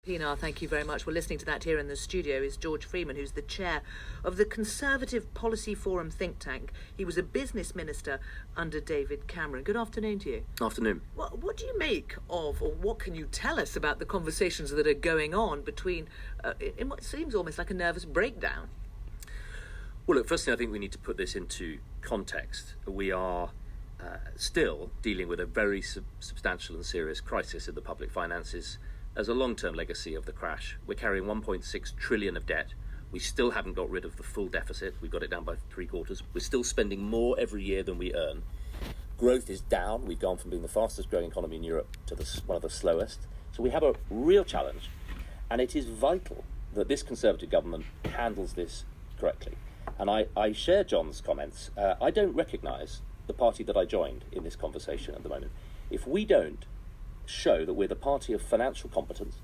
Pinar, thank you very much. We're listening to that here in the studio is George Freeman, who's the chair of the Conservative Policy Forum think tank. He was a business minister under David Cameron. Good afternoon to you. Afternoon. What do you make of, or what can you tell us about the conversations that are going on between, in what seems almost like a nervous breakdown? Well, look, firstly, I think we need to put this into context. We are still dealing with a very substantial and serious crisis in the public finances as a long-term legacy of the crash. We're carrying 1.6 trillion of debt. We still haven't got rid of the full deficit. We've got it down by 3/4. We're still spending more every year than we earn. Growth is down. We've gone from being the fastest growing economy in Europe to one of the slowest. So we have a real challenge, and it is vital that this Conservative government handles this correctly. And I share John's comments. I don't recognise the party that I joined in this conversation at the moment. If we don't show that we're the party of financial competence,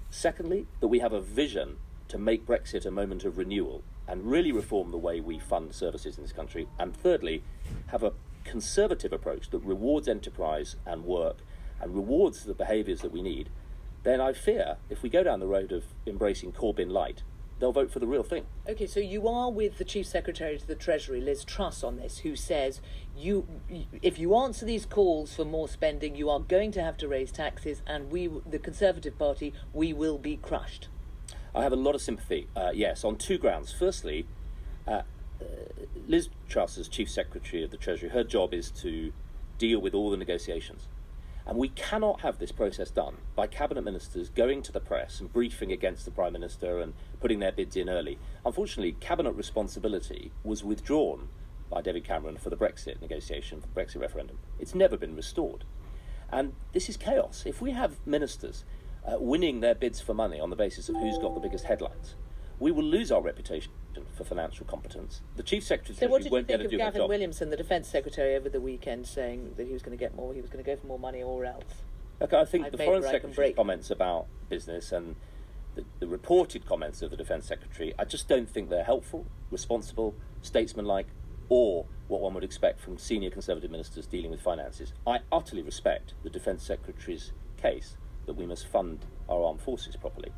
secondly, that we have a vision to make Brexit a moment of renewal and really reform the way we fund services in this country, and thirdly, have a conservative approach that rewards enterprise and work and rewards the behaviours that we need, then I fear if we go down the road of embracing Corbyn light, they'll vote for the real thing. OK, so you are with the Chief Secretary to the Treasury, Liz Truss, on this, who says if you answer these calls for more spending, you are going to have to raise taxes, and we, the Conservative Party, we will be crushed. I have a lot of sympathy, yes, on two grounds. Firstly, Liz Truss, as Chief Secretary of the Treasury, her job is to deal with all the negotiations. And we cannot have this process done by cabinet ministers going to the press and briefing against the Prime Minister and putting their bids in early. Unfortunately, cabinet responsibility was withdrawn by David Cameron for the Brexit negotiation, for the Brexit referendum. It's never been restored. And this is chaos. If we have ministers winning their bids for money on the basis of who's got the biggest headlines, we will lose our reputation for financial competence. The Chief Secretary so what did won't you be able think to do of her Gavin job. Williamson, the Defence Secretary, over the weekend, saying that he was going to get more, he was going to go for more money or else? Look, I think the Foreign Secretary's comments about business and the reported comments of the Defence Secretary, I just don't think they're helpful, responsible, statesmanlike, or what one would expect from senior Conservative ministers dealing with finances. I utterly respect the Defence Secretary's case that we must fund our armed forces properly.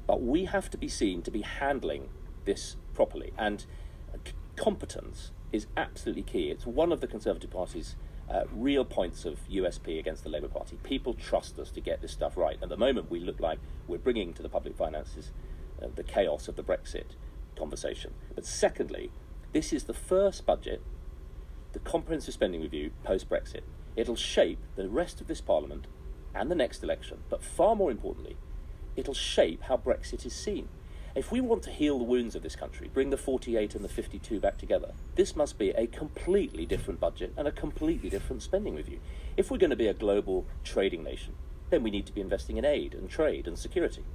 But we have to be seen to be handling this properly, and competence is absolutely key. It's one of the Conservative Party's real points of USP against the Labour Party. People trust us to get this stuff right. At the moment, we look like we're bringing to the public finances the chaos of the Brexit conversation. But secondly, this is the first budget, the comprehensive spending review post-Brexit. It'll shape the rest of this Parliament and the next election, but far more importantly, it'll shape how Brexit is seen. If we want to heal the wounds of this country, bring the 48 and the 52 back together, this must be a completely different budget and a completely different spending review. If we're going to be a global trading nation, then we need to be investing in aid and trade and security.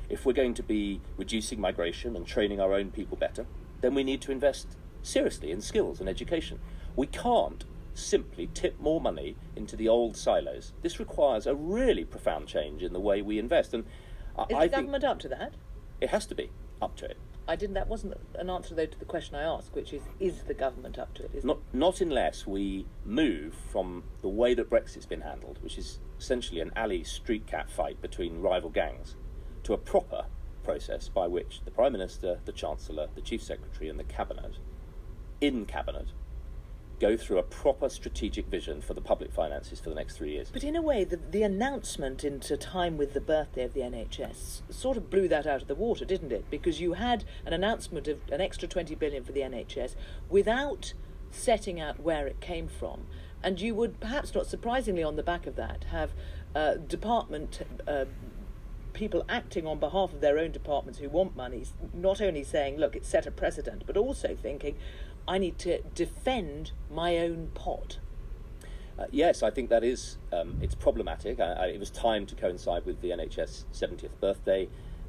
If we're going to be reducing migration and training our own people better, then we need to invest seriously in skills and education. We can't simply tip more money into the old silos. This requires a really profound change in the way we invest. And Is the government up to that? It has to be up to it. That wasn't an answer, though, to the question I asked, which is the government up to it? Not unless we move from the way that Brexit's been handled, which is essentially an alley street cat fight between rival gangs, to a proper process by which the Prime Minister, the Chancellor, the Chief Secretary and the Cabinet, in Cabinet, go through a proper strategic vision for the public finances for the next 3 years. But in a way, the announcement into time with the birthday of the NHS sort of blew that out of the water, didn't it? Because you had an announcement of an extra 20 billion for the NHS without setting out where it came from. And you would, perhaps not surprisingly on the back of that, have department people acting on behalf of their own departments who want money, not only saying, look, it's set a precedent, but also thinking, I need to defend my own pot. Yes, I think that is, it's problematic. It was timed to coincide with the NHS 70th birthday,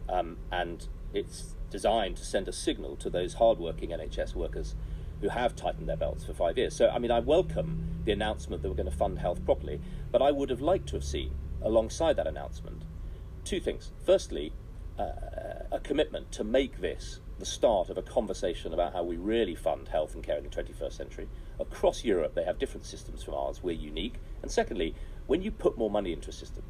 and it's designed to send a signal to those hard-working NHS workers who have tightened their belts for 5 years. So, I mean, I welcome the announcement that we're going to fund health properly, but I would have liked to have seen, alongside that announcement, two things. Firstly, a commitment to make this the start of a conversation about how we really fund health and care in the 21st century. Across Europe, they have different systems from ours. We're unique. And secondly, when you put more money into a system,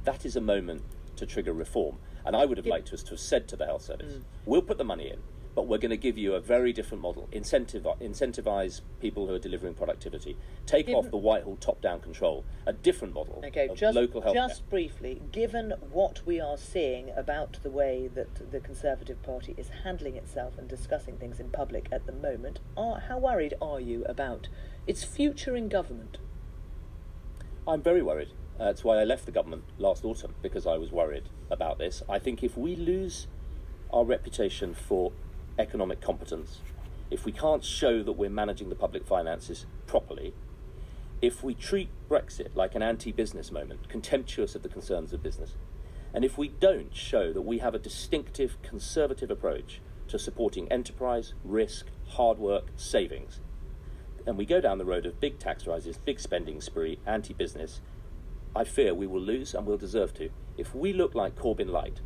that is a moment to trigger reform. And I would have liked us to have said to the health service, we'll put the money in, but we're going to give you a very different model. Incentivise people who are delivering productivity. Take off the Whitehall top-down control. A different model of local health care. Just briefly, given what we are seeing about the way that the Conservative Party is handling itself and discussing things in public at the moment, how worried are you about its future in government? I'm very worried. That's why I left the government last autumn, because I was worried about this. I think if we lose our reputation for economic competence, if we can't show that we're managing the public finances properly, if we treat Brexit like an anti-business moment, contemptuous of the concerns of business, and if we don't show that we have a distinctive Conservative approach to supporting enterprise, risk, hard work, savings, and we go down the road of big tax rises, big spending spree, anti-business, I fear we will lose, and we'll deserve to. If we look like Corbyn light,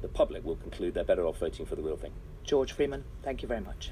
the public will conclude they're better off voting for the real thing. George Freeman, thank you very much.